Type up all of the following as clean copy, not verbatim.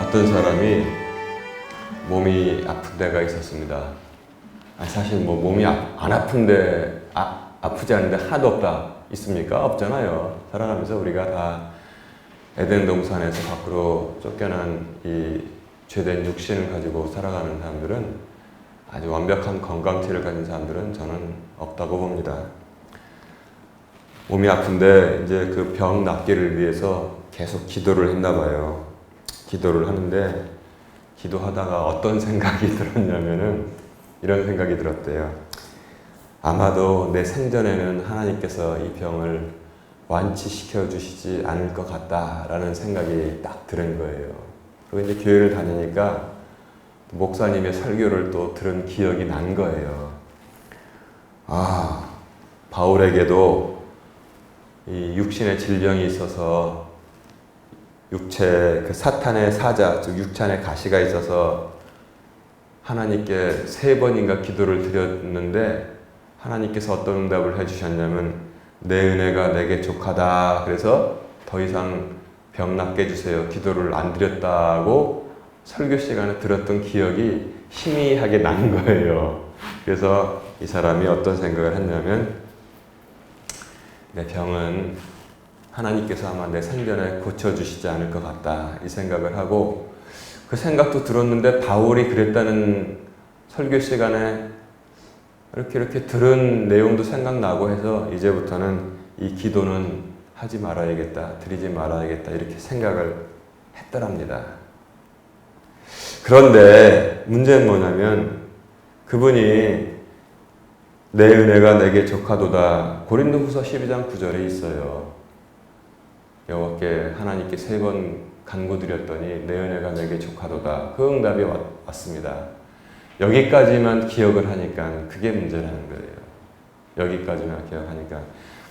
어떤 사람이 몸이 아픈 데가 있었습니다. 사실 뭐 몸이 안 아픈데 아프지 않은데 하나도 없다 있습니까? 없잖아요. 살아가면서 우리가 다 에덴 동산에서 밖으로 쫓겨난 이 죄된 육신을 가지고 살아가는 사람들은, 아주 완벽한 건강체를 가진 사람들은 저는 없다고 봅니다. 몸이 아픈데 이제 그 병 낫기를 위해서 계속 기도를 했나 봐요. 기도를 하는데 기도하다가 어떤 생각이 들었냐면은 이런 생각이 들었대요. 아마도 내 생전에는 하나님께서 이 병을 완치시켜 주시지 않을 것 같다라는 생각이 딱 들은 거예요. 그리고 이제 교회를 다니니까 목사님의 설교를 또 들은 기억이 난 거예요. 바울에게도 이 육신의 질병이 있어서 육체, 그 사탄의 사자, 즉 육찬의 가시가 있어서 하나님께 3번인가 기도를 드렸는데 하나님께서 어떤 응답을 해주셨냐면 내 은혜가 내게 족하다. 그래서 더 이상 병 낫게 해주세요. 기도를 안 드렸다고 설교 시간에 들었던 기억이 희미하게 난 거예요. 그래서 이 사람이 어떤 생각을 했냐면 내 병은 하나님께서 아마 내 생전에 고쳐주시지 않을 것 같다 이 생각을 하고, 그 생각도 들었는데 바울이 그랬다는 설교 시간에 이렇게 들은 내용도 생각나고 해서 이제부터는 이 기도는 하지 말아야겠다, 드리지 말아야겠다 이렇게 생각을 했더랍니다. 그런데 문제는 뭐냐면 그분이 내 은혜가 내게 족하도다 고린도후서 12장 9절에 있어요. 여호와께 하나님께 3번 간구드렸더니 내 은혜가 내게 족하도다. 그 응답이 왔습니다. 여기까지만 기억을 하니까 그게 문제라는 거예요. 여기까지만 기억하니까.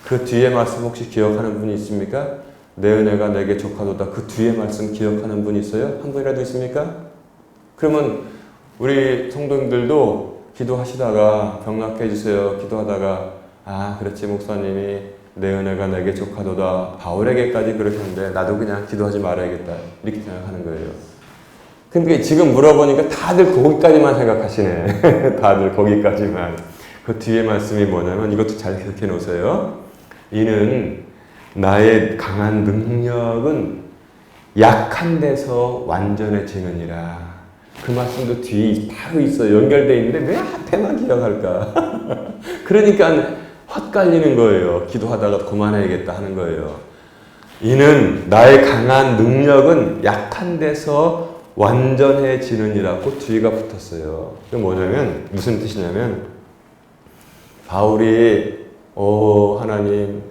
그 뒤에 말씀 혹시 기억하는 분이 있습니까? 내 은혜가 내게 족하도다. 그 뒤에 말씀 기억하는 분이 있어요? 한 분이라도 있습니까? 그러면 우리 성도님들도 기도하시다가 병 낫게 해주세요 기도하다가 그렇지 목사님이 내 은혜가 내게 족하도다 바울에게까지 그러셨는데 나도 그냥 기도하지 말아야겠다 이렇게 생각하는 거예요. 근데 지금 물어보니까 다들 거기까지만 생각하시네. 다들 거기까지만. 그 뒤에 말씀이 뭐냐면 이것도 잘 기억해 놓으세요. 이는 나의 강한 능력은 약한 데서 완전해지느니라. 그 말씀도 뒤에 바로 있어요. 연결되어 있는데 왜 앞에만 기억할까? 그러니까 헛갈리는 거예요. 기도하다가 그만해야겠다 하는 거예요. 이는 나의 강한 능력은 약한 데서 완전해지느니라고 뒤가 붙었어요. 그게 뭐냐면 무슨 뜻이냐면 바울이 하나님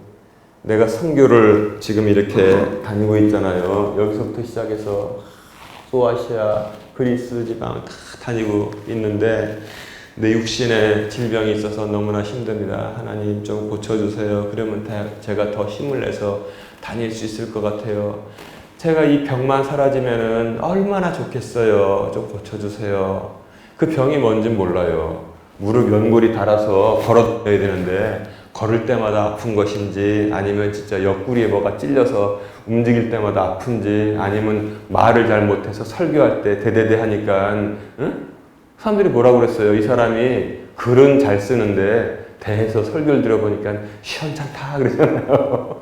내가 선교를 지금 이렇게 다니고 있잖아요. 여기서부터 시작해서 소아시아, 그리스 지방 다 다니고 있는데 내 육신에 질병이 있어서 너무나 힘듭니다. 하나님 좀 고쳐주세요. 그러면 제가 더 힘을 내서 다닐 수 있을 것 같아요. 제가 이 병만 사라지면은 얼마나 좋겠어요. 좀 고쳐주세요. 그 병이 뭔지 몰라요. 무릎 연골이 닳아서 걸어야 되는데 걸을 때마다 아픈 것인지 아니면 진짜 옆구리에 뭐가 찔려서 움직일 때마다 아픈지 아니면 말을 잘 못해서 설교할 때 대대대 하니까 사람들이 뭐라고 그랬어요. 이 사람이 글은 잘 쓰는데 대해서 설교를 들어보니까 시원찮다 그러잖아요.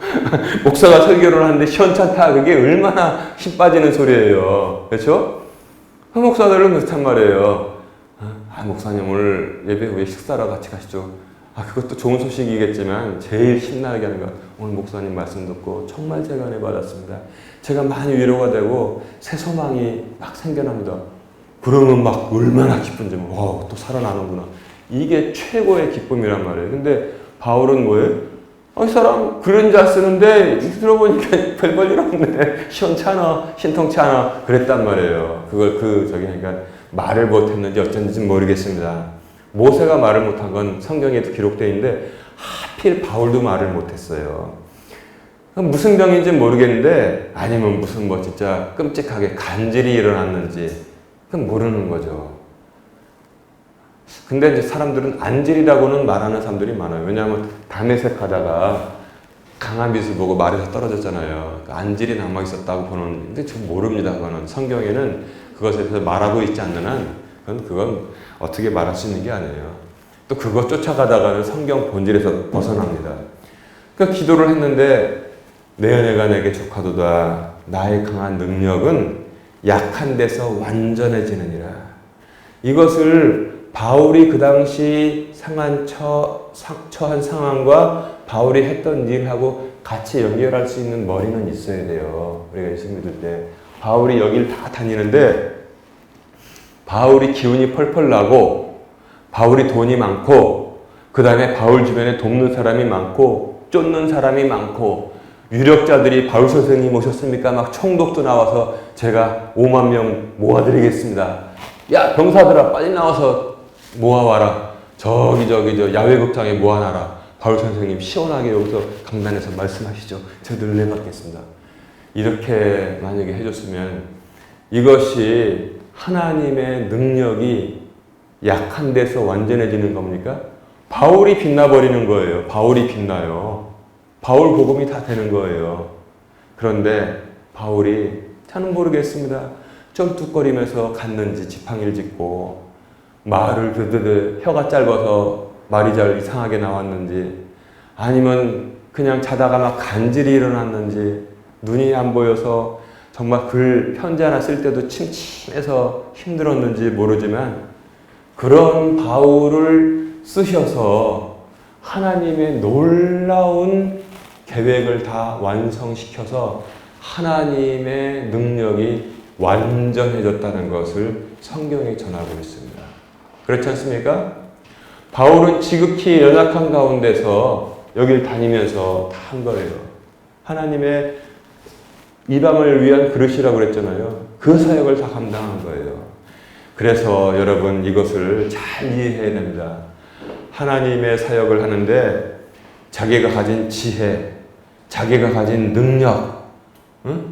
목사가 설교를 하는데 시원찮다 그게 얼마나 힘 빠지는 소리예요. 그렇죠? 목사들은 그렇단 말이에요. 목사님 오늘 예배 후에 식사하러 같이 가시죠. 그것도 좋은 소식이겠지만 제일 신나게 하는 건 오늘 목사님 말씀 듣고 정말 제가 은혜 받았습니다. 제가 많이 위로가 되고 새 소망이 막 생겨납니다. 그러면 막 얼마나 기쁜지 또 살아나는구나. 이게 최고의 기쁨이란 말이에요. 근데 바울은 뭐예요? 이 사람 글은 잘 쓰는데 들어보니까 별 볼 일 없네. 시원찮아, 신통찮아. 그랬단 말이에요. 그걸 그러니까 말을 못했는지 어쩐지 모르겠습니다. 모세가 말을 못한 건 성경에도 기록되어 있는데 하필 바울도 말을 못했어요. 무슨 병인지 모르겠는데 아니면 무슨 진짜 끔찍하게 간질이 일어났는지 그건 모르는 거죠. 근데 이제 사람들은 안질이라고는 말하는 사람들이 많아요. 왜냐하면 담에색 가다가 강한 빛을 보고 말에서 떨어졌잖아요. 안질이 남아 있었다고 보는데 저 모릅니다. 그거는 성경에는 그것에 대해서 말하고 있지 않는 한 그건 어떻게 말할 수 있는 게 아니에요. 또 그거 쫓아가다가는 성경 본질에서 벗어납니다. 그러니까 기도를 했는데 내 은혜가 내게 족하도다. 나의 강한 능력은 약한 데서 완전해지느니라. 이것을 바울이 그 당시 처한 상황과 바울이 했던 일하고 같이 연결할 수 있는 머리는 있어야 돼요. 우리가 예수 믿을 때. 바울이 여길 다 다니는데 바울이 기운이 펄펄 나고 바울이 돈이 많고 그 다음에 바울 주변에 돕는 사람이 많고 쫓는 사람이 많고 유력자들이 바울 선생님 오셨습니까? 막 총독도 나와서 제가 5만 명 모아드리겠습니다. 야 병사들아 빨리 나와서 모아와라. 저 야외극장에 모아놔라. 바울 선생님 시원하게 여기서 강단에서 말씀하시죠. 저도 은혜 받겠습니다. 이렇게 만약에 해줬으면 이것이 하나님의 능력이 약한 데서 완전해지는 겁니까? 바울이 빛나버리는 거예요. 바울이 빛나요. 바울 복음이 다 되는 거예요. 그런데 바울이 저는 모르겠습니다. 좀 뚝거리면서 갔는지 지팡이를 짚고 말을 혀가 짧아서 말이 잘 이상하게 나왔는지 아니면 그냥 자다가 막 간질이 일어났는지 눈이 안 보여서 정말 편지 하나 쓸 때도 침침해서 힘들었는지 모르지만 그런 바울을 쓰셔서 하나님의 놀라운 계획을 다 완성시켜서 하나님의 능력이 완전해졌다는 것을 성경에 전하고 있습니다. 그렇지 않습니까? 바울은 지극히 연약한 가운데서 여길 다니면서 다 한 거예요. 하나님의 이방을 위한 그릇이라고 그랬잖아요. 그 사역을 다 감당한 거예요. 그래서 여러분 이것을 잘 이해해야 됩니다. 하나님의 사역을 하는데 자기가 가진 지혜, 자기가 가진 능력,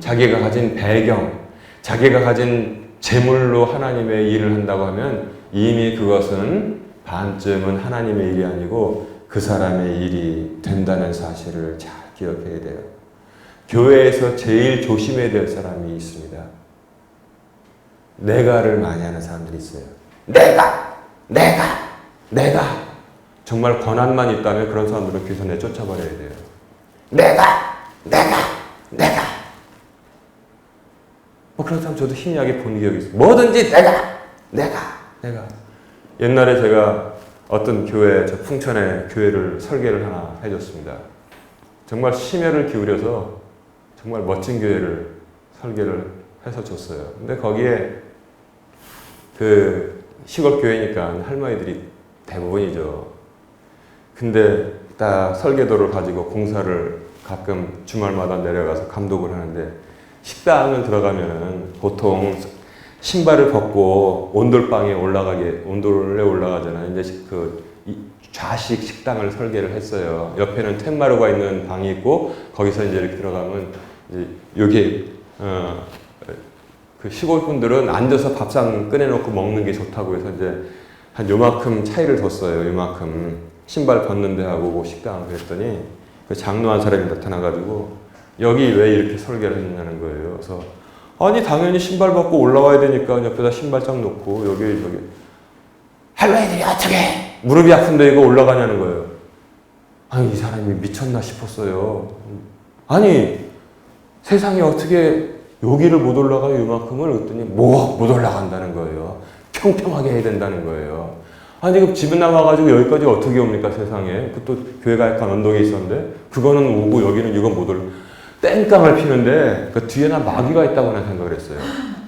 자기가 가진 배경, 자기가 가진 재물로 하나님의 일을 한다고 하면 이미 그것은 반쯤은 하나님의 일이 아니고 그 사람의 일이 된다는 사실을 잘 기억해야 돼요. 교회에서 제일 조심해야 될 사람이 있습니다. 내가를 많이 하는 사람들이 있어요. 내가! 정말 권한만 있다면 그런 사람들은 교회에서 내쫓아버려야 돼요. 내가! 뭐 그런 사람 저도 희미하게 본 기억이 있어요. 뭐든지 내가. 옛날에 제가 어떤 교회, 저 풍천에 교회를 설계를 하나 해줬습니다. 정말 심혈을 기울여서 정말 멋진 교회를 설계를 해서 줬어요. 근데 거기에 그 시골 교회니까 할머니들이 대부분이죠. 근데 딱 설계도를 가지고 공사를 가끔 주말마다 내려가서 감독을 하는데 식당을 들어가면은 보통 신발을 벗고 온돌에 올라가잖아요. 이제 그 좌식 식당을 설계를 했어요. 옆에는 텐마루가 있는 방이 있고 거기서 이제 이렇게 들어가면 이제 여기 그 시골 분들은 앉아서 밥상 꺼내놓고 먹는 게 좋다고 해서 이제 한 요만큼 차이를 뒀어요. 요만큼 신발 벗는 데하고 그 식당 그랬더니 그 장로한 사람이 나타나가지고 여기 왜 이렇게 설계를 했냐는 거예요. 그래서 아니 당연히 신발 벗고 올라와야 되니까 옆에다 신발장 놓고 여기 할머니들이 어떻게 무릎이 아픈데 이거 올라가냐는 거예요. 아니 이 사람이 미쳤나 싶었어요. 아니 세상에 어떻게 여기를 못 올라가요 이만큼을 그랬더니 못 올라간다는 거예요. 평평하게 해야 된다는 거예요. 아니 그럼 집에 나와가지고 여기까지 어떻게 옵니까 세상에. 또 교회가 약간 언덕에 있었는데 그거는 오고 여기는 이건 못 올라. 땡깡을 피는데 그 뒤에나 마귀가 있다고 생각을 했어요.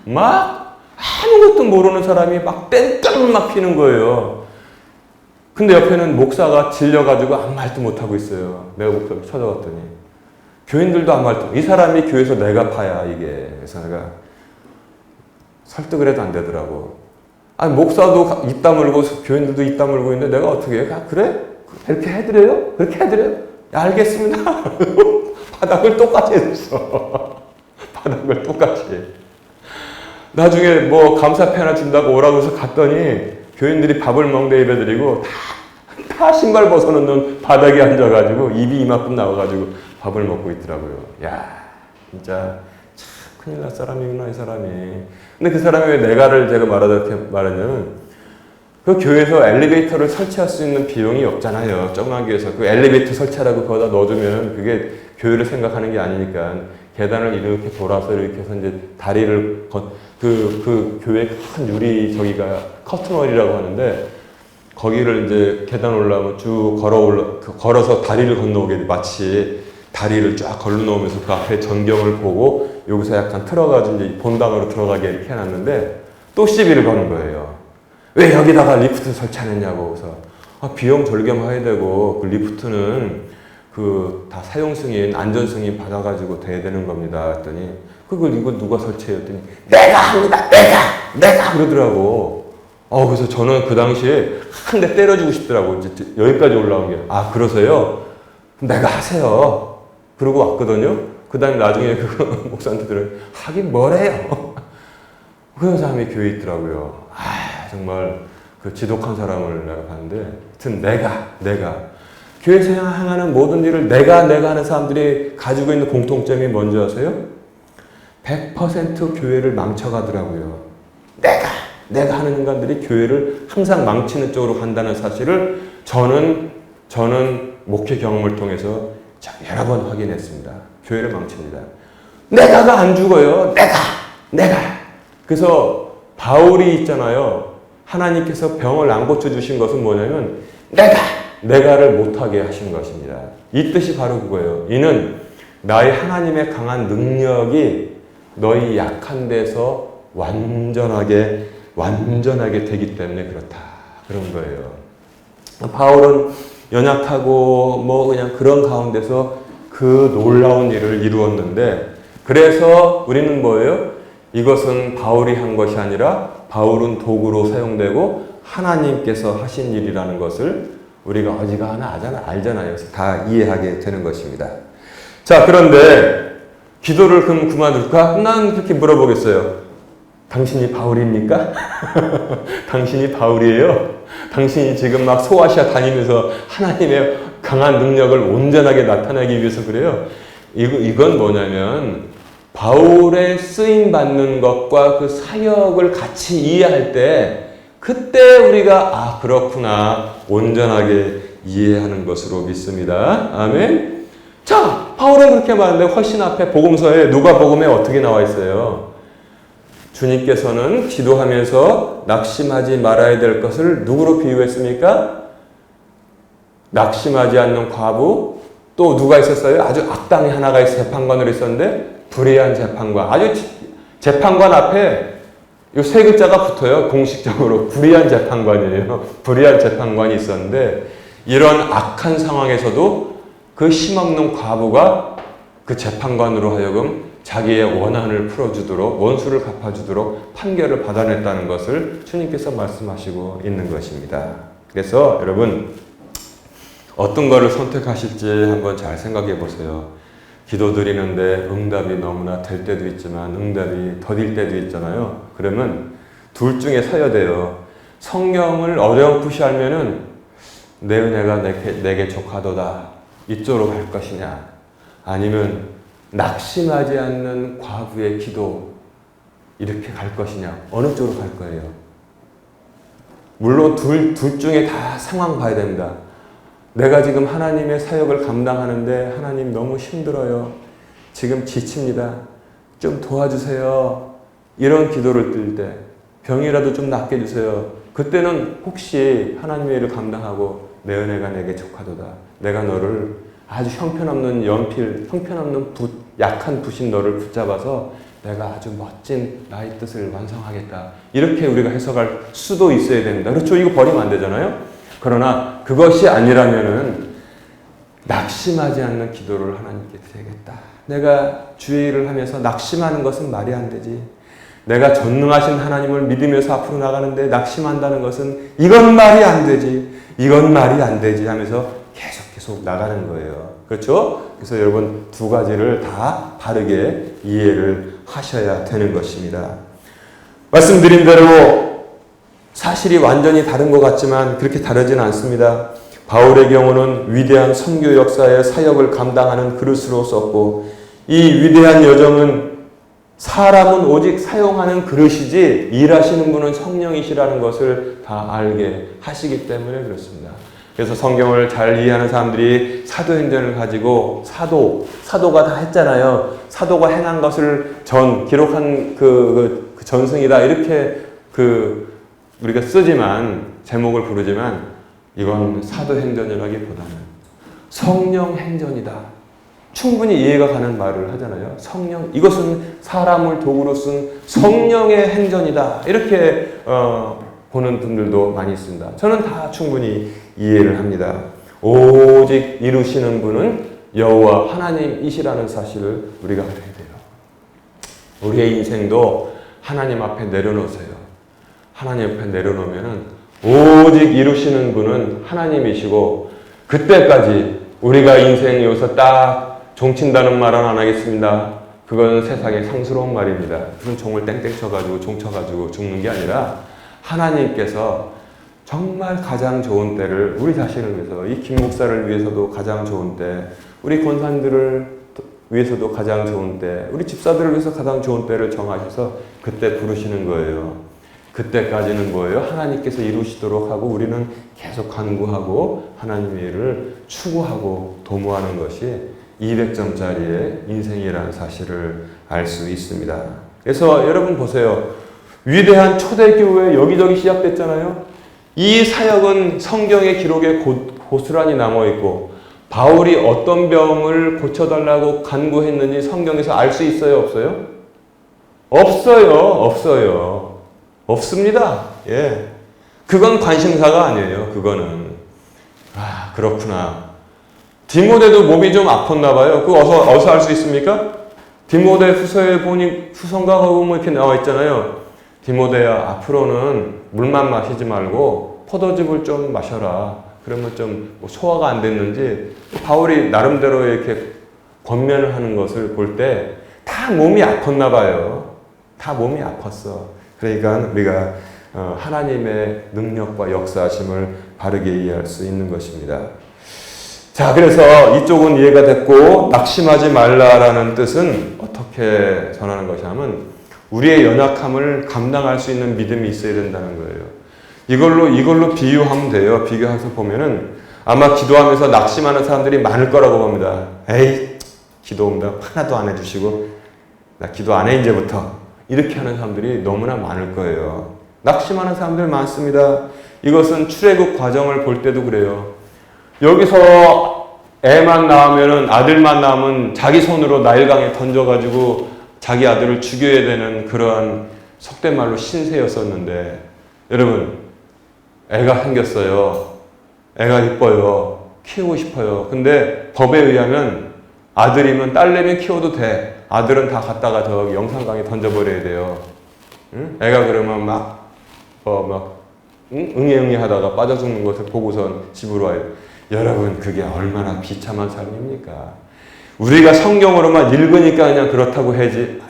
막 아무것도 모르는 사람이 막 땡깡을 막 피는 거예요. 근데 옆에는 목사가 질려가지고 아무 말도 못하고 있어요. 내가 목사를 찾아왔더니 교인들도 아무 말도 이 사람이 교회에서 내가 파야 이게. 그래서 내가 설득을 해도 안 되더라고. 아니 목사도 입 다물고 교인들도 입 다물고 있는데 내가 어떻게 해? 그래? 그렇게 해드려요? 그렇게 해드려요? 야, 알겠습니다. 바닥을 똑같이 해줬어. 바닥을 똑같이. 나중에 뭐 감사패 하나 준다고 오라고 해서 갔더니 교인들이 밥을 먹는데 입에 들이고 다 다 신발 벗어놓는 바닥에 앉아가지고 입이 이만큼 나와가지고 밥을 먹고 있더라고요. 야, 진짜 참 큰일 날 사람이구나 이 사람이. 근데 그 사람이 왜 내가를 제가 말하냐면 그 교회에서 엘리베이터를 설치할 수 있는 비용이 없잖아요. 조그만 교회에서 그 엘리베이터 설치하라고 거기다 넣어주면 그게 교회를 생각하는 게 아니니까 계단을 이렇게 돌아서 이렇게 해서 이제 다리를 그 교회 큰 유리 저기가 커튼월이라고 하는데 거기를 이제 계단 올라오면 쭉 걸어서 다리를 건너오게 마치 다리를 쫙 걸러놓으면서 그 앞에 전경을 보고 여기서 약간 틀어가지고 이제 본당으로 들어가게 이렇게 해놨는데 또 시비를 거는 거예요. 왜 여기다가 리프트 설치 안 했냐고. 그래서 비용 절감해야 되고 그 리프트는 다 사용 승인, 안전 승인 받아가지고 돼야 되는 겁니다. 했더니 이거 누가 설치해요? 했더니 내가 합니다. 내가 그러더라고. 그래서 저는 그 당시에 한 대 때려주고 싶더라고. 이제 여기까지 올라온 게. 그러세요? 내가 하세요. 그러고 왔거든요. 그 다음에 나중에 그 목사한테 들어요. 하긴 뭐래요. 그런 사람이 교회에 있더라고요. 정말 그 지독한 사람을 내가 봤는데, 하여튼 내가 교회에서 향하는 모든 일을 내가 하는 사람들이 가지고 있는 공통점이 뭔지 아세요? 100% 교회를 망쳐가더라고요. 내가 하는 인간들이 교회를 항상 망치는 쪽으로 간다는 사실을 저는 목회 경험을 통해서 여러 번 확인했습니다. 교회를 망칩니다. 내가가 안 죽어요. 내가. 그래서 바울이 있잖아요. 하나님께서 병을 안 고쳐주신 것은 뭐냐면 내가를 못하게 하신 것입니다. 이 뜻이 바로 그거예요. 이는 나의 하나님의 강한 능력이 너희 약한 데서 완전하게 되기 때문에 그렇다. 그런 거예요. 바울은 연약하고 그냥 그런 가운데서 그 놀라운 일을 이루었는데, 그래서 우리는 뭐예요? 이것은 바울이 한 것이 아니라 바울은 도구로 사용되고 하나님께서 하신 일이라는 것을 우리가 어지간하면 알잖아요. 그래서 다 이해하게 되는 것입니다. 자, 그런데 기도를 그럼 그만둘까? 난 그렇게 물어보겠어요. 당신이 바울입니까? 당신이 바울이에요? 당신이 지금 막 소아시아 다니면서 하나님의 강한 능력을 온전하게 나타내기 위해서 그래요? 이건 뭐냐면 바울의 쓰임받는 것과 그 사역을 같이 이해할 때 그때 우리가 그렇구나 온전하게 이해하는 것으로 믿습니다. 아멘. 자, 바울은 그렇게 말하는데 훨씬 앞에 복음서에 누가복음에 어떻게 나와 있어요? 주님께서는 기도하면서 낙심하지 말아야 될 것을 누구로 비유했습니까? 낙심하지 않는 과부, 또 누가 있었어요? 아주 악당이 하나가 재판관으로 있었는데 불의한 재판관. 아주 재판관 앞에 이 세 글자가 붙어요. 공식적으로 불의한 재판관이에요. 불의한 재판관이 있었는데 이런 악한 상황에서도 그 힘없는 과부가 그 재판관으로 하여금 자기의 원한을 풀어주도록, 원수를 갚아주도록 판결을 받아냈다는 것을 주님께서 말씀하시고 있는 것입니다. 그래서 여러분 어떤 거를 선택하실지 한번 잘 생각해 보세요. 기도 드리는데 응답이 너무나 될 때도 있지만 응답이 더딜 때도 있잖아요. 그러면 둘 중에 서야 돼요. 성경을 어렴풋이 알면은 내 은혜가 내게 족하도다. 이쪽으로 갈 것이냐, 아니면 낙심하지 않는 과부의 기도 이렇게 갈 것이냐, 어느 쪽으로 갈 거예요? 물론 둘 중에 다 상황 봐야 됩니다. 내가 지금 하나님의 사역을 감당하는데 하나님 너무 힘들어요. 지금 지칩니다. 좀 도와주세요. 이런 기도를 들 때 병이라도 좀 낫게 해주세요. 그때는 혹시 하나님의 일을 감당하고 내 은혜가 내게 족하도다. 내가 너를 아주 형편없는 연필, 형편없는 약한 붓인 너를 붙잡아서 내가 아주 멋진 나의 뜻을 완성하겠다. 이렇게 우리가 해석할 수도 있어야 됩니다. 그렇죠? 이거 버리면 안 되잖아요? 그러나 그것이 아니라면은 낙심하지 않는 기도를 하나님께 드려야겠다. 내가 주의 일을 하면서 낙심하는 것은 말이 안 되지. 내가 전능하신 하나님을 믿으면서 앞으로 나가는데 낙심한다는 것은 이건 말이 안 되지. 이건 말이 안 되지 하면서 계속 나가는 거예요. 그렇죠? 그래서 여러분 두 가지를 다 바르게 이해를 하셔야 되는 것입니다. 말씀드린 대로 사실이 완전히 다른 것 같지만 그렇게 다르지는 않습니다. 바울의 경우는 위대한 선교 역사의 사역을 감당하는 그릇으로 썼고, 이 위대한 여정은 사람은 오직 사용하는 그릇이지 일하시는 분은 성령이시라는 것을 다 알게 하시기 때문에 그렇습니다. 그래서 성경을 잘 이해하는 사람들이 사도행전을 가지고 사도가 다 했잖아요. 사도가 행한 것을 기록한 그 전승이다 이렇게 우리가 쓰지만, 제목을 부르지만 이건 사도행전이라기보다는 성령행전이다. 충분히 이해가 가는 말을 하잖아요. 이것은 사람을 도구로 쓴 성령의 행전이다. 이렇게 보는 분들도 많이 있습니다. 저는 다 충분히 이해를 합니다. 오직 이루시는 분은 여호와 하나님이시라는 사실을 우리가 알아야 돼요. 우리의 인생도 하나님 앞에 내려놓으세요. 하나님 앞에 내려놓으면은 오직 이루시는 분은 하나님이시고, 그때까지 우리가 인생 여기서 딱 종친다는 말은 안 하겠습니다. 그건 세상의 상스러운 말입니다. 그런 종을 땡땡 쳐가지고 종 쳐가지고 죽는 게 아니라, 하나님께서 정말 가장 좋은 때를 우리 자신을 위해서, 이 김 목사를 위해서도 가장 좋은 때, 우리 권사님들을 위해서도 가장 좋은 때, 우리 집사들을 위해서 가장 좋은 때를 정하셔서 그때 부르시는 거예요. 그때까지는 뭐예요? 하나님께서 이루시도록 하고 우리는 계속 간구하고 하나님의 일을 추구하고 도모하는 것이 200점짜리의 인생이라는 사실을 알 수 있습니다. 그래서 여러분 보세요. 위대한 초대교회 여기저기 시작됐잖아요. 이 사역은 성경의 기록에 고스란히 남아있고, 바울이 어떤 병을 고쳐달라고 간구했는지 성경에서 알 수 있어요? 없어요? 없어요. 없습니다. 예. 그건 관심사가 아니에요. 그거는. 그렇구나. 디모데도 몸이 좀 아팠나 봐요. 그거 어디서 알 수 있습니까? 디모데 후서에 보니, 후서인가 보면 이렇게 나와 있잖아요. 디모데야, 앞으로는 물만 마시지 말고 포도즙을 좀 마셔라. 그러면 좀 소화가 안 됐는지, 바울이 나름대로 이렇게 권면을 하는 것을 볼 때 다 몸이 아팠나 봐요. 다 몸이 아팠어. 그러니까 우리가 하나님의 능력과 역사하심을 바르게 이해할 수 있는 것입니다. 자, 그래서 이쪽은 이해가 됐고, 낙심하지 말라라는 뜻은 어떻게 전하는 것이냐면, 우리의 연약함을 감당할 수 있는 믿음이 있어야 된다는 거예요. 이걸로 비유하면 돼요. 비교해서 보면은 아마 기도하면서 낙심하는 사람들이 많을 거라고 봅니다. 에이, 기도응답 하나도 안 해주시고 나 기도 안 해 이제부터, 이렇게 하는 사람들이 너무나 많을 거예요. 낙심하는 사람들 많습니다. 이것은 출애굽 과정을 볼 때도 그래요. 여기서 애만 낳으면은, 아들만 낳으면 자기 손으로 나일강에 던져가지고 자기 아들을 죽여야 되는 그러한 속된 말로 신세였었는데, 여러분, 애가 생겼어요. 애가 이뻐요. 키우고 싶어요. 근데 법에 의하면 아들이면 딸내면 키워도 돼. 아들은 다 갖다가 저기 영산강에 던져버려야 돼요. 응? 애가 그러면 응애 하다가 빠져 죽는 것을 보고선 집으로 와요. 여러분, 그게 얼마나 비참한 삶입니까? 우리가 성경으로만 읽으니까 그냥 그렇다고 하지.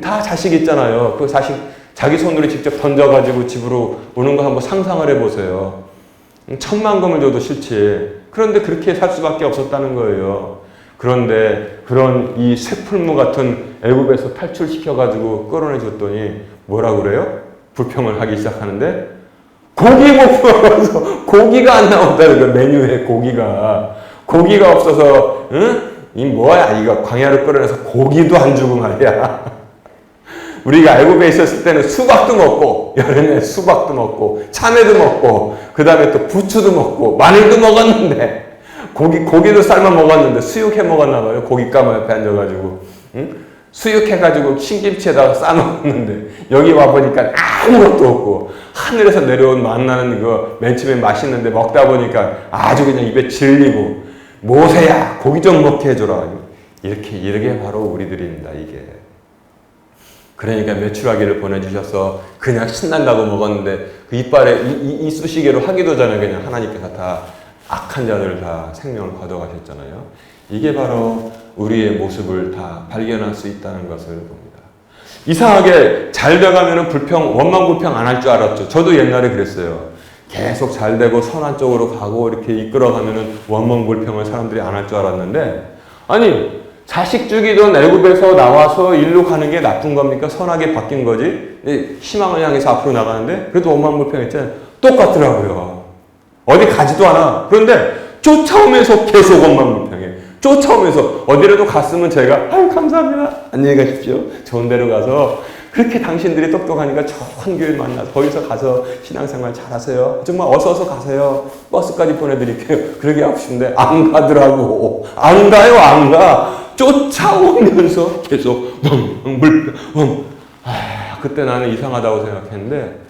다 자식 있잖아요. 그 자식 자기 손으로 직접 던져가지고 집으로 오는 거 한번 상상을 해보세요. 10,000,000금을 줘도 싫지. 그런데 그렇게 살 수밖에 없었다는 거예요. 그런데 그런 이 쇠풀무 같은 애굽에서 탈출시켜가지고 끌어내줬더니 뭐라고 그래요? 불평을 하기 시작하는데, 고기 못 먹어서 고기가 안 나온다는 거예요. 메뉴에 고기가 없어서, 응? 이 뭐야, 이거 광야를 끌어내서 고기도 안 주고 말이야. 우리가 애굽에 있었을 때는 수박도 먹고, 여름에 수박도 먹고, 참외도 먹고, 그 다음에 또 부추도 먹고, 마늘도 먹었는데, 고기도 삶아 먹었는데, 수육해 먹었나 봐요. 고깃가마 옆에 앉아가지고. 응? 수육해가지고 신김치에다가 싸먹었는데, 여기 와보니까 아무것도 없고, 하늘에서 내려온 만나는 거 맨 처음에 맛있는데 먹다 보니까 아주 그냥 입에 질리고, 모세야, 고기 좀 먹게 해줘라. 이렇게 바로 우리들입니다, 이게. 그러니까 메추라기를 보내주셔서 그냥 신난다고 먹었는데, 그 이빨에 이쑤시개로 하기도 전에 그냥 하나님께서 다 악한 자들을 다 생명을 거둬가셨잖아요. 이게 바로 우리의 모습을 다 발견할 수 있다는 것을 봅니다. 이상하게 잘 돼가면 원망불평 안 할 줄 알았죠. 저도 옛날에 그랬어요. 계속 잘 되고 선한 쪽으로 가고 이렇게 이끌어가면은 원망불평을 사람들이 안 할 줄 알았는데, 아니 자식 주기던 애굽에서 나와서 일로 가는 게 나쁜 겁니까? 선하게 바뀐 거지. 희망을 향해서 앞으로 나가는데 그래도 원망불평했잖아요. 똑같더라고요. 어디 가지도 않아. 그런데 쫓아오면서 계속 원망불평해. 쫓아오면서 어디라도 갔으면 제가 아유 감사합니다. 안녕히 가십시오. 좋은 데로 가서 그렇게 당신들이 똑똑하니까 좋은 교회 만나서 거기서 가서 신앙생활 잘하세요. 정말 어서 가세요. 버스까지 보내드릴게요. 그러게 하고 싶은데 안 가더라고. 안 가요, 안 가. 쫓아오면서 계속 그때 나는 이상하다고 생각했는데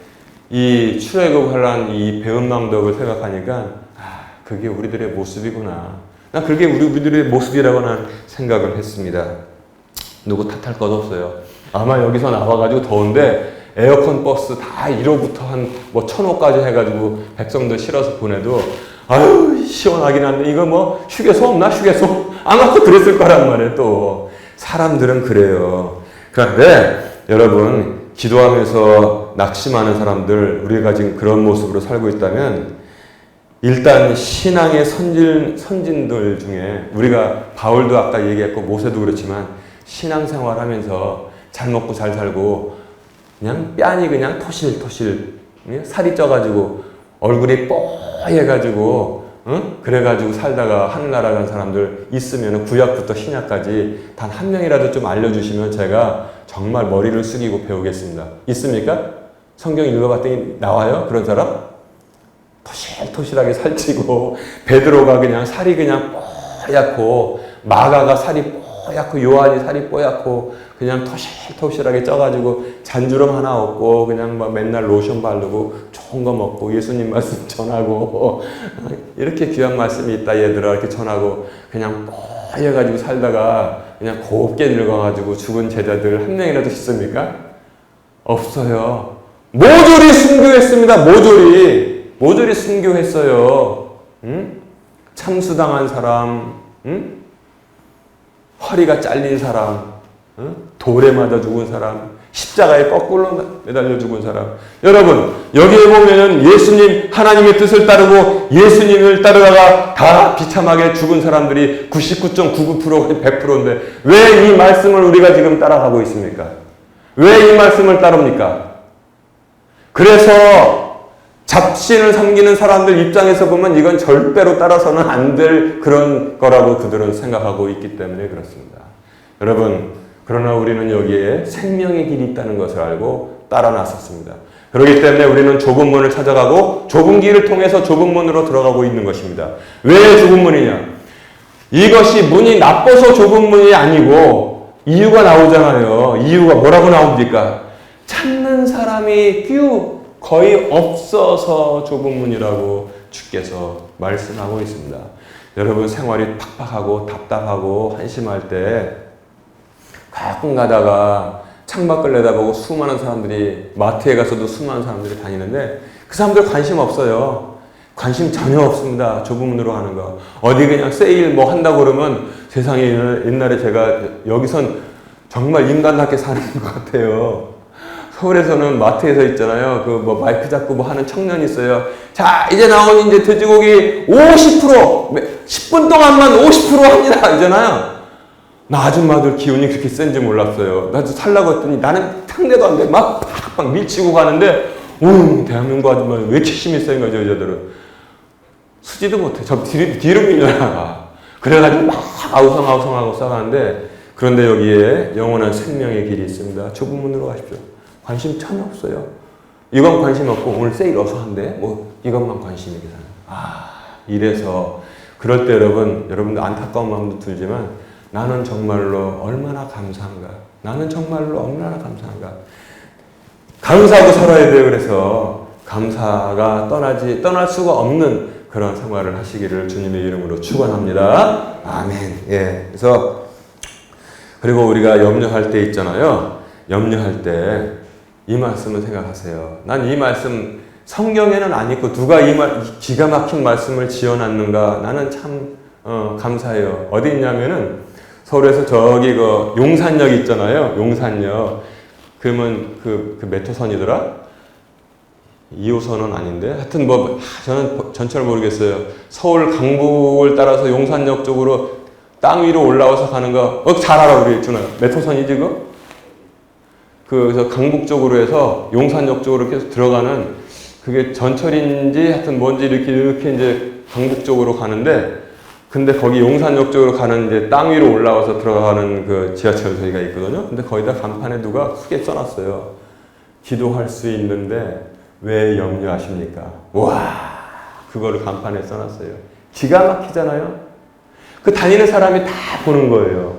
이 출애굽 환란 이 배은망덕을 생각하니까 그게 우리들의 모습이구나. 난 그게 우리들의 모습이라고 난 생각을 했습니다. 누구 탓할 것 없어요. 아마 여기서 나와가지고 더운데 에어컨 버스 다 1호부터 한 뭐 1000호까지 해가지고 백성들 실어서 보내도 아유 시원하긴 한데 이거 뭐 휴게소 없나? 휴게소? 아마도 그랬을 거란 말이에요. 또 사람들은 그래요. 그런데 여러분 기도하면서 낙심하는 사람들 우리가 지금 그런 모습으로 살고 있다면 일단 신앙의 선진들 중에 우리가 바울도 아까 얘기했고 모세도 그렇지만 신앙생활 하면서 잘 먹고 잘 살고 그냥 뺨이 그냥 토실토실 살이 쪄가지고 얼굴이 뽀해가지고 그래가지고 살다가 하늘나라 간 사람들 있으면 구약부터 신약까지 단 한 명이라도 좀 알려주시면 제가 정말 머리를 숙이고 배우겠습니다. 있습니까? 성경 읽어봤더니 나와요? 그런 사람? 토실토실하게 살찌고 베드로가 그냥 살이 그냥 뽀얗고 마가가 살이 뽀얗고 요한이 살이 뽀얗고 그냥 토실토실하게 쪄가지고 잔주름 하나 없고 그냥 막 맨날 로션 바르고 좋은 거 먹고 예수님 말씀 전하고 이렇게 귀한 말씀이 있다 얘들아 이렇게 전하고 그냥 뽀얘가지고 살다가 그냥 곱게 늙어가지고 죽은 제자들 한 명이라도 있습니까? 없어요. 모조리 순교했습니다. 모조리 순교했어요. 참수당한 사람, 허리가 잘린 사람, 돌에 맞아 죽은 사람, 십자가에 거꾸로 매달려 죽은 사람. 여러분 여기에 보면은 예수님 하나님의 뜻을 따르고 예수님을 따르다가 다 비참하게 죽은 사람들이 99.99%가 100%인데 왜 이 말씀을 우리가 지금 따라가고 있습니까? 왜 이 말씀을 따릅니까? 그래서 잡신을 섬기는 사람들 입장에서 보면 이건 절대로 따라서는 안 될 그런 거라고 그들은 생각하고 있기 때문에 그렇습니다. 여러분 그러나 우리는 여기에 생명의 길이 있다는 것을 알고 따라 나섰습니다. 그렇기 때문에 우리는 좁은 문을 찾아가고 좁은 길을 통해서 좁은 문으로 들어가고 있는 것입니다. 왜 좁은 문이냐? 이것이 문이 나빠서 좁은 문이 아니고 이유가 나오잖아요. 이유가 뭐라고 나옵니까? 찾는 사람이 거의 없어서 좁은 문이라고 주께서 말씀하고 있습니다. 여러분 생활이 팍팍하고 답답하고 한심할 때 가끔 가다가 창밖을 내다보고 수많은 사람들이 마트에 가서도 수많은 사람들이 다니는데 그 사람들 관심 없어요. 관심 전혀 없습니다. 좁은 문으로 가는 거. 어디 그냥 세일 뭐 한다고 그러면 세상에 옛날에 제가 여기선 정말 인간답게 사는 것 같아요. 서울에서는 마트에서 있잖아요. 그 뭐 마이크 잡고 뭐 하는 청년이 있어요. 자, 이제 나온 이제 돼지고기 50%, 10분 동안만 50% 합니다. 이잖아요. 나 아줌마들 기운이 그렇게 센지 몰랐어요. 나도 살라고 했더니 나는 상대도 안 돼. 막 팍팍 밀치고 가는데, 대한민국 아줌마는 왜 이렇게 힘이 센 거죠, 여자들은? 쓰지도 못해. 저 뒤로 밀려나가. 그래가지고 막 아우성아우성하고 싸가는데, 그런데 여기에 영원한 생명의 길이 있습니다. 좁은 문으로 가십시오. 관심 전혀 없어요. 이건 관심 없고 오늘 세일 어서 한대. 뭐 이것만 관심이 계산. 이래서 그럴 때 여러분들 안타까운 마음도 들지만 나는 정말로 얼마나 감사한가. 나는 정말로 얼마나 감사한가. 감사하고 살아야 돼요. 그래서 감사가 떠날 수가 없는 그런 생활을 하시기를 주님의 이름으로 축원합니다. 아멘. 예. 그래서 그리고 우리가 염려할 때 있잖아요. 염려할 때 이 말씀을 생각하세요. 난 이 말씀 성경에는 안 있고 누가 이 기가 막힌 말씀을 지어놨는가 나는 참 감사해요. 어디 있냐면은 서울에서 저기 그 용산역 있잖아요. 용산역. 그러면 그 몇 호선이더라? 2호선은 아닌데 하여튼 뭐 저는 전철 모르겠어요. 서울 강북을 따라서 용산역 쪽으로 땅 위로 올라와서 가는 거 잘 알아 우리 준아. 몇 호선이지 그거? 그래서 강북 쪽으로 해서 용산역 쪽으로 계속 들어가는 그게 전철인지 하여튼 뭔지 이렇게 이제 강북 쪽으로 가는데 근데 거기 용산역 쪽으로 가는 이제 땅 위로 올라와서 들어가는 그 지하철소리가 있거든요. 근데 거기다 간판에 누가 크게 써놨어요. 기도할 수 있는데 왜 염려하십니까? 와, 그거를 간판에 써놨어요. 기가 막히잖아요. 그 다니는 사람이 다 보는 거예요.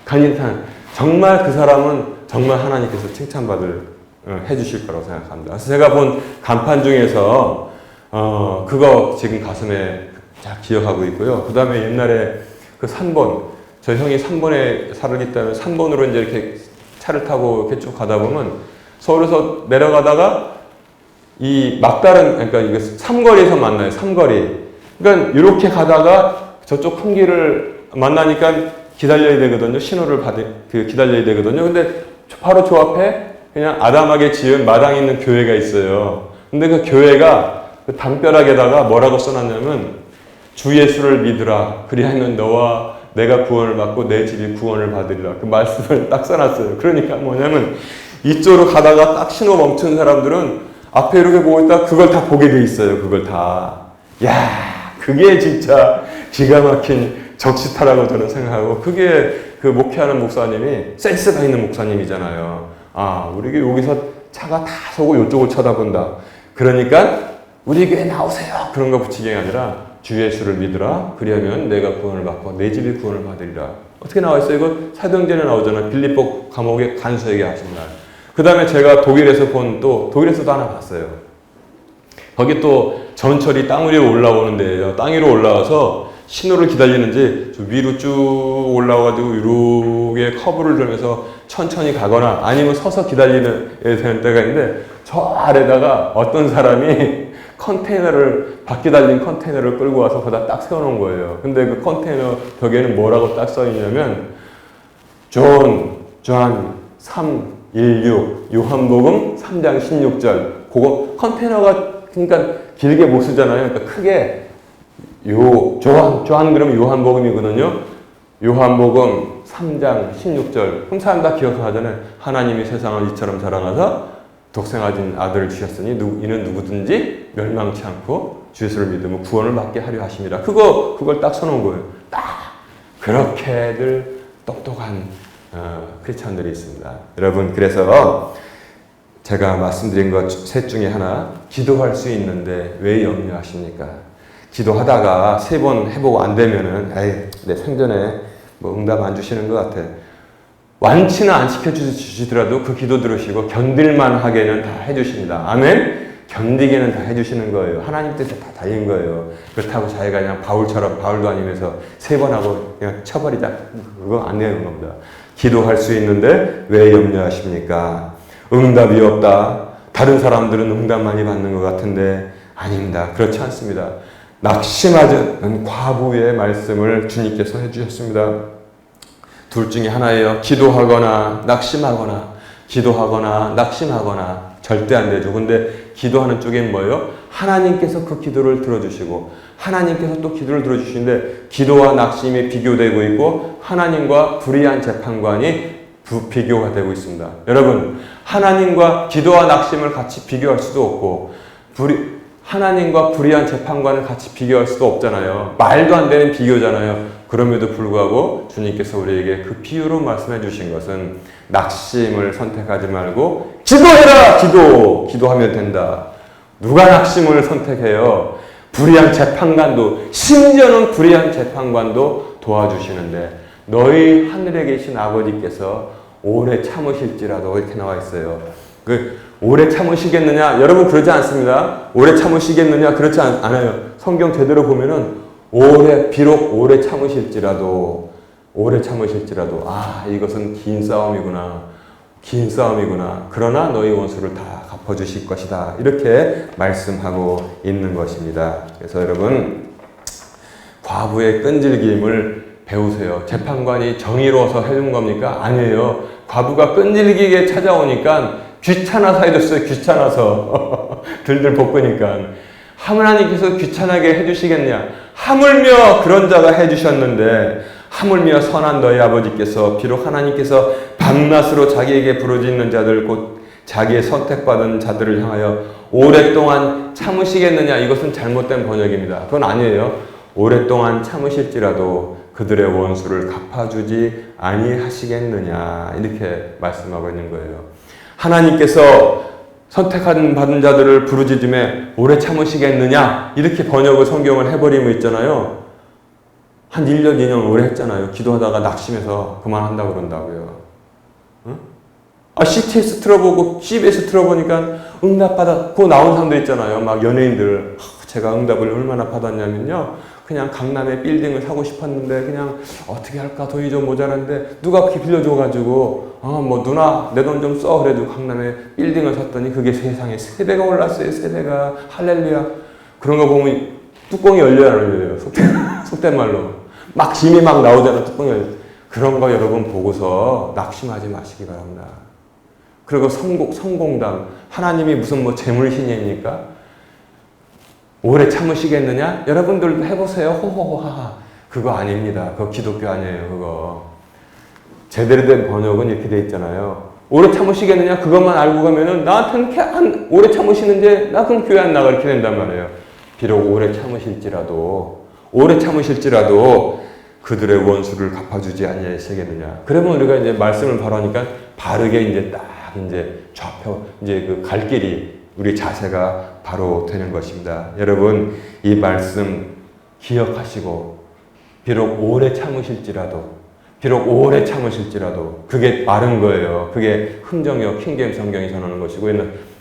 다니는 사람 정말 그 사람은 정말 하나님께서 칭찬받을 해주실 거라고 생각합니다. 그래서 제가 본 간판 중에서 그거 지금 가슴에 잘 기억하고 있고요. 그 다음에 옛날에 그 산본, 저 형이 산본에 살기 때문에 산본으로 이제 이렇게 차를 타고 이렇게 쭉 가다 보면 서울에서 내려가다가 이 막다른, 그러니까 이게 삼거리에서 만나요. 삼거리. 그러니까 이렇게 가다가 저쪽 큰 길을 만나니까 기다려야 되거든요. 신호를 기다려야 되거든요. 근데 바로 저 앞에 그냥 아담하게 지은 마당에 있는 교회가 있어요. 근데 그 교회가 그 담벼락에다가 뭐라고 써놨냐면 주 예수를 믿으라. 그리하면 너와 내가 구원을 받고 내 집이 구원을 받으리라. 그 말씀을 딱 써놨어요. 그러니까 뭐냐면 이쪽으로 가다가 딱 신호 멈춘 사람들은 앞에 이렇게 보고 있다 그걸 다 보게 돼 있어요. 그걸 다. 야, 그게 진짜 기가 막힌 적시타라고 저는 생각하고 그게 그 목회하는 목사님이 센스가 있는 목사님이잖아요. 아, 우리 여기서 차가 다 서고 이쪽을 쳐다본다. 그러니까 우리 교회 나오세요. 그런 거 붙이기가 아니라 주 예수를 믿으라. 그리하면 내가 구원을 받고 내 집이 구원을 받으리라. 어떻게 나와 있어요? 이거 사도행전에 나오잖아요. 빌립보 감옥에 간수에게 하신 날. 그 다음에 제가 독일에서 독일에서도 하나 봤어요. 거기 또 전철이 땅 위로 올라오는 데예요. 땅 위로 올라와서 신호를 기다리는지 위로 쭉 올라와가지고 이렇게 커브를 들면서 천천히 가거나 아니면 서서 기다리는 되는 때가 있는데 저 아래다가 어떤 사람이 바퀴 달린 컨테이너를 끌고 와서 거기다 딱 세워놓은 거예요. 근데 그 컨테이너 벽에는 뭐라고 딱 써있냐면 존 3:16 요한복음 3장 16절 그거 컨테이너가 그러니까 길게 못 쓰잖아요. 그러니까 크게 조한 그러면 요한복음이거든요. 요한복음 3장 16절. 그럼 사람 다 기억하잖아요. 하나님이 세상을 이처럼 사랑하사 독생하신 아들을 주셨으니 이는 누구든지 멸망치 않고 주 예수를 믿으면 구원을 받게 하려 하심이라. 그걸 딱 써놓은 거예요. 딱 그렇게들 똑똑한 크리스천들이 있습니다. 여러분, 그래서 제가 말씀드린 것 셋 중에 하나, 기도할 수 있는데 왜 염려하십니까? 기도하다가 3번 해보고 안 되면은 내 생전에 뭐 응답 안 주시는 것 같아. 완치는 안 시켜주시더라도 그 기도 들으시고 견딜만 하게는 다 해주십니다. 아멘? 견디게는 다 해주시는 거예요. 하나님 뜻에 다 달린 거예요. 그렇다고 자기가 그냥 바울도 아니면서 3번 하고 그냥 쳐버리자. 그거 안 되는 겁니다. 기도할 수 있는데 왜 염려하십니까? 응답이 없다. 다른 사람들은 응답 많이 받는 것 같은데 아닙니다. 그렇지 않습니다. 낙심하는 과부의 말씀을 주님께서 해주셨습니다. 둘 중에 하나예요. 기도하거나 낙심하거나 절대 안 되죠. 근데 기도하는 쪽엔 뭐예요? 하나님께서 그 기도를 들어주시고 하나님께서 또 기도를 들어주시는데 기도와 낙심이 비교되고 있고 하나님과 불의한 재판관이 비교가 되고 있습니다. 여러분, 하나님과 기도와 낙심을 같이 비교할 수도 없고 하나님과 불의한 재판관을 같이 비교할 수도 없잖아요. 말도 안 되는 비교잖아요. 그럼에도 불구하고 주님께서 우리에게 그 비유로 말씀해 주신 것은 낙심을 선택하지 말고 기도해라! 기도하면 된다. 누가 낙심을 선택해요? 불의한 재판관도, 심지어는 불의한 재판관도 도와주시는데 너희 하늘에 계신 아버지께서 오래 참으실지라도 이렇게 나와 있어요. 오래 참으시겠느냐? 여러분 그러지 않습니다. 오래 참으시겠느냐? 그렇지 않아요. 성경 제대로 보면은 비록 오래 참으실지라도 이것은 긴 싸움이구나. 그러나 너희 원수를 다 갚아주실 것이다. 이렇게 말씀하고 있는 것입니다. 그래서 여러분, 과부의 끈질김을 배우세요. 재판관이 정의로워서 해준 겁니까? 아니에요. 과부가 끈질기게 찾아오니까 귀찮아서 해줬어요. 귀찮아서. 들들 볶으니까. 하나님께서 귀찮게 해주시겠냐? 하물며 그런 자가 해주셨는데, 하물며 선한 너희 아버지께서 비록 하나님께서 밤낮으로 자기에게 부르짖는 자들 곧 자기의 선택받은 자들을 향하여 오랫동안 참으시겠느냐? 이것은 잘못된 번역입니다. 그건 아니에요. 오랫동안 참으실지라도 그들의 원수를 갚아주지 아니하시겠느냐? 이렇게 말씀하고 있는 거예요. 하나님께서 받은 자들을 부르짖음에 오래 참으시겠느냐? 이렇게 번역을 성경을 해버리면 있잖아요. 한 1년, 2년 오래 했잖아요. 기도하다가 낙심해서 그만한다고 그런다고요. 응? CTS 틀어보고 CBS 틀어보니까 응답받았고 나온 사람들 있잖아요. 막 연예인들. 제가 응답을 얼마나 받았냐면요. 그냥 강남에 빌딩을 사고 싶었는데 그냥 어떻게 할까 돈이 좀 모자란데 누가 그렇게 빌려줘가지고 뭐 누나 내 돈 좀 써 그래도 강남에 빌딩을 샀더니 그게 세상에 3배가 올랐어요. 3배가 할렐루야. 그런 거 보면 뚜껑이 열려야 열려요. 속된 말로 막 짐이 막 나오잖아. 뚜껑이 열려. 그런 거 여러분 보고서 낙심하지 마시기 바랍니다. 그리고 성공담 하나님이 무슨 뭐 재물신입니까? 오래 참으시겠느냐? 여러분들도 해보세요. 호호호하하. 그거 아닙니다. 그거 기독교 아니에요. 그거. 제대로 된 번역은 이렇게 돼 있잖아요. 오래 참으시겠느냐? 그것만 알고 가면은 나한테는 오래 참으시는데 나 그럼 교회 안 나가 이렇게 된단 말이에요. 비록 오래 참으실지라도 그들의 원수를 갚아주지 아니하시겠느냐. 그러면 우리가 이제 말씀을 바로 하니까 바르게 이제 딱 이제 좌표 이제 그 갈 길이 우리 자세가 바로 되는 것입니다. 여러분 이 말씀 기억하시고 비록 오래 참으실지라도 그게 바른 거예요. 그게 흥정역 킹제임스 성경이 전하는 것이고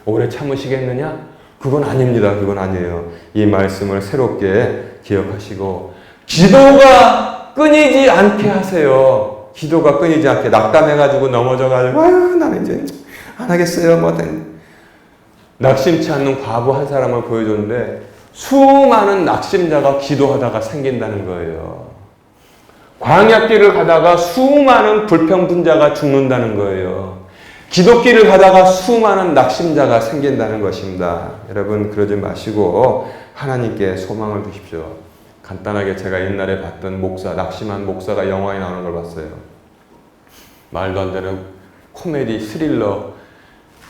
오래 참으시겠느냐? 그건 아닙니다. 그건 아니에요. 이 말씀을 새롭게 기억하시고 기도가 끊이지 않게 하세요. 기도가 끊이지 않게 낙담해가지고 넘어져가지고 아유 나는 이제 안 하겠어요. 낙심치 않는 과부 한 사람을 보여줬는데 수많은 낙심자가 기도하다가 생긴다는 거예요. 광야길을 가다가 수많은 불평분자가 죽는다는 거예요. 기도길을 가다가 수많은 낙심자가 생긴다는 것입니다. 여러분 그러지 마시고 하나님께 소망을 두십시오. 간단하게 제가 옛날에 봤던 낙심한 목사가 영화에 나오는 걸 봤어요. 말도 안 되는 코미디 스릴러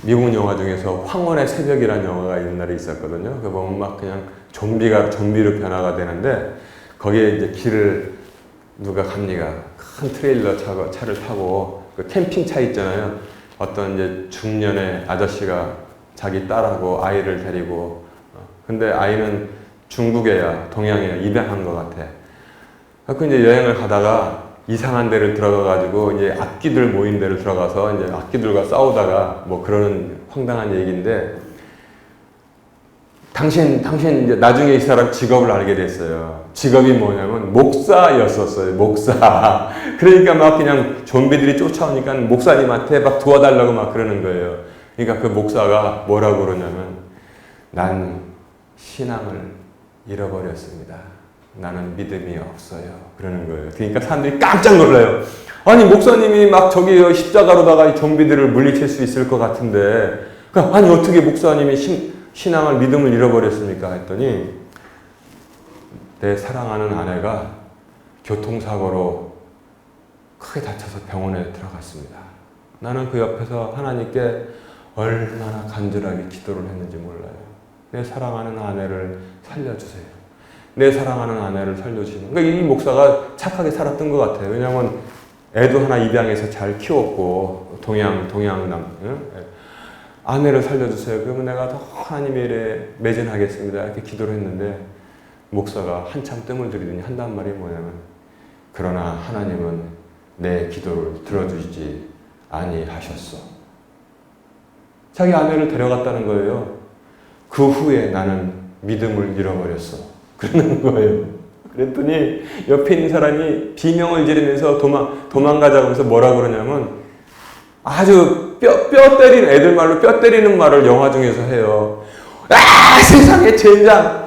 미국 영화 중에서 황혼의 새벽이라는 영화가 옛날에 있었거든요. 그거 보면 막 그냥 좀비로 변화가 되는데 거기에 이제 길을 누가 갑니까? 큰 트레일러 차를 타고 그 캠핑차 있잖아요. 어떤 이제 중년의 아저씨가 자기 딸하고 아이를 데리고 근데 아이는 중국애야, 동양애야, 입양한 것 같아. 그 이제 여행을 가다가 이상한 데를 들어가가지고 이제 악기들 모인 데를 들어가서 이제 악기들과 싸우다가 뭐 그런 황당한 얘기인데 당신 이제 나중에 이 사람 직업을 알게 됐어요. 직업이 뭐냐면 목사였었어요. 목사. 그러니까 막 그냥 좀비들이 쫓아오니까 목사님한테 막 도와달라고 막 그러는 거예요. 그러니까 그 목사가 뭐라고 그러냐면 난 신앙을 잃어버렸습니다. 나는 믿음이 없어요. 그러는 거예요. 그러니까 사람들이 깜짝 놀라요. 아니 목사님이 막 저기 십자가로다가 좀비들을 물리칠 수 있을 것 같은데 아니 어떻게 목사님이 신앙을 믿음을 잃어버렸습니까? 했더니 내 사랑하는 아내가 교통사고로 크게 다쳐서 병원에 들어갔습니다. 나는 그 옆에서 하나님께 얼마나 간절하게 기도를 했는지 몰라요. 내 사랑하는 아내를 살려주세요. 내 사랑하는 아내를 살려주시는. 그러니까 이 목사가 착하게 살았던 것 같아요. 왜냐하면 애도 하나 입양해서 잘 키웠고 동양남 아내를 살려주세요. 그러면 내가 더 하나님의 일에 매진하겠습니다. 이렇게 기도를 했는데 목사가 한참 뜸을 들이더니 한단 말이 뭐냐면 그러나 하나님은 내 기도를 들어주지 아니하셨어. 자기 아내를 데려갔다는 거예요. 그 후에 나는 믿음을 잃어버렸어. 그러는 거예요. 그랬더니 옆에 있는 사람이 비명을 지르면서 도망가자고 해서 뭐라 그러냐면 아주 뼈 때리는 애들 말로 뼈 때리는 말을 영화 중에서 해요. 아 세상에 젠장.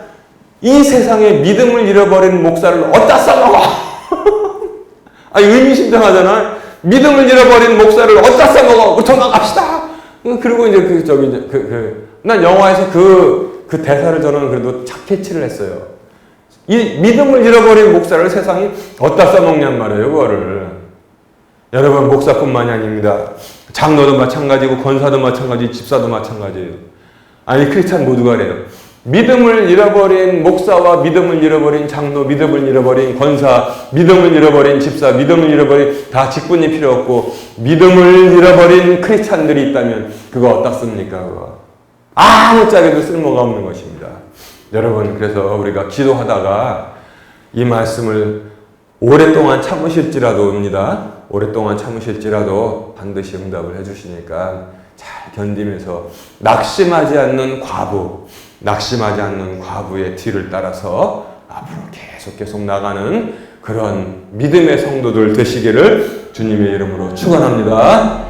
이 세상에 믿음을 잃어버린 목사를 어디다 써먹어. 아니 의미심장하잖아. 믿음을 잃어버린 목사를 어디다 써먹어. 도망갑시다. 그리고 이제 난 영화에서 그 대사를 저는 그래도 착 캐치를 했어요. 이 믿음을 잃어버린 목사를 세상이 어디다 써먹냔 말이에요, 그거를. 여러분, 목사뿐만이 아닙니다. 장로도 마찬가지고, 권사도 마찬가지, 집사도 마찬가지예요. 아니, 크리스찬 모두가 그래요. 믿음을 잃어버린 목사와 믿음을 잃어버린 장로, 믿음을 잃어버린 권사, 믿음을 잃어버린 집사, 믿음을 잃어버린 다 직분이 필요 없고, 믿음을 잃어버린 크리스찬들이 있다면 그거 어디다 씁니까, 그거? 아무짝에도 쓸모가 없는 것입니다. 여러분, 그래서 우리가 기도하다가 이 말씀을 오랫동안 참으실지라도입니다. 오랫동안 참으실지라도 반드시 응답을 해주시니까 잘 견디면서 낙심하지 않는 과부의 뒤를 따라서 앞으로 계속 나가는 그런 믿음의 성도들 되시기를 주님의 이름으로 축원합니다.